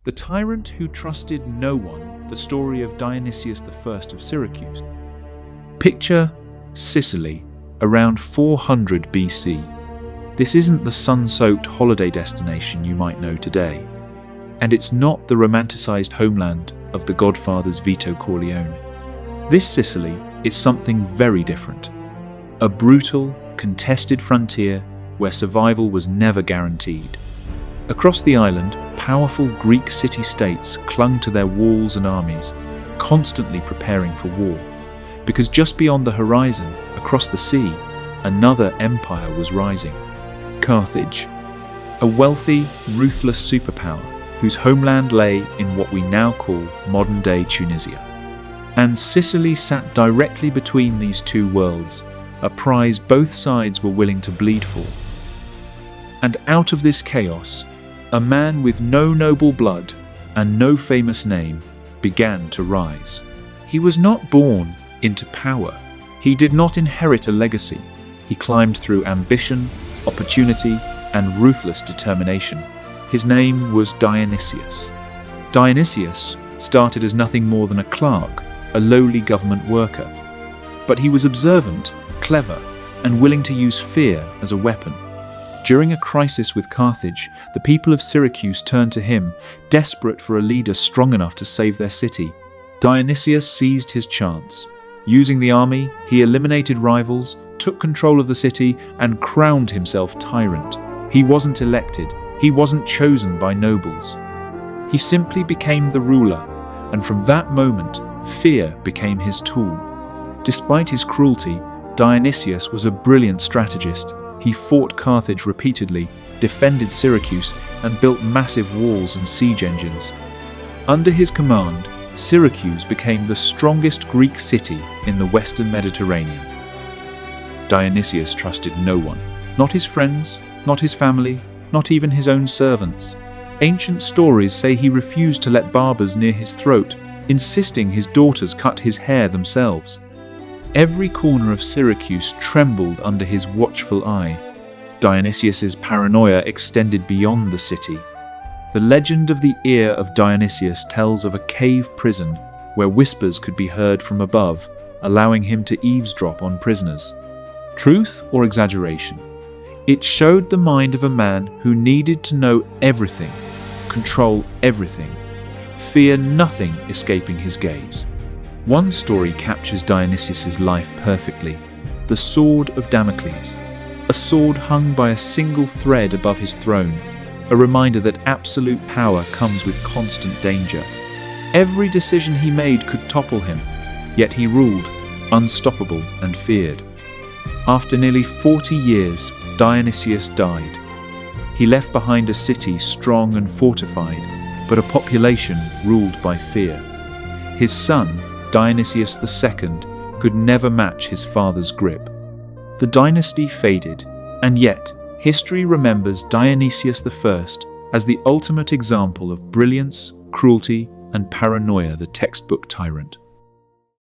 The tyrant who trusted no one, the story of Dionysius I of Syracuse. Picture Sicily, around 400 BC. This isn't the sun-soaked holiday destination you might know today. And it's not the romanticized homeland of the Godfather's Vito Corleone. This Sicily is something very different. A brutal, contested frontier where survival was never guaranteed. Across the island, powerful Greek city-states clung to their walls and armies, constantly preparing for war. Because just beyond the horizon, across the sea, another empire was rising. Carthage, a wealthy, ruthless superpower whose homeland lay in what we now call modern-day Tunisia. And Sicily sat directly between these two worlds, a prize both sides were willing to bleed for. And out of this chaos, a man with no noble blood and no famous name began to rise. He was not born into power. He did not inherit a legacy. He climbed through ambition, opportunity, and ruthless determination. His name was Dionysius. Dionysius started as nothing more than a clerk, a lowly government worker. But he was observant, clever, and willing to use fear as a weapon. During a crisis with Carthage, the people of Syracuse turned to him, desperate for a leader strong enough to save their city. Dionysius seized his chance. Using the army, he eliminated rivals, took control of the city, and crowned himself tyrant. He wasn't elected. He wasn't chosen by nobles. He simply became the ruler, and from that moment, fear became his tool. Despite his cruelty, Dionysius was a brilliant strategist. He fought Carthage repeatedly, defended Syracuse, and built massive walls and siege engines. Under his command, Syracuse became the strongest Greek city in the Western Mediterranean. Dionysius trusted no one, not his friends, not his family, not even his own servants. Ancient stories say he refused to let barbers near his throat, insisting his daughters cut his hair themselves. Every corner of Syracuse trembled under his watchful eye. Dionysius's paranoia extended beyond the city. The legend of the ear of Dionysius tells of a cave prison where whispers could be heard from above, allowing him to eavesdrop on prisoners. Truth or exaggeration? It showed the mind of a man who needed to know everything, control everything, fear nothing escaping his gaze. One story captures Dionysius's life perfectly, the sword of Damocles, a sword hung by a single thread above his throne, a reminder that absolute power comes with constant danger. Every decision he made could topple him, yet he ruled, unstoppable and feared. After nearly 40 years, Dionysius died. He left behind a city strong and fortified, but a population ruled by fear. His son, Dionysius II, could never match his father's grip. The dynasty faded, and yet history remembers Dionysius I as the ultimate example of brilliance, cruelty, and paranoia, the textbook tyrant.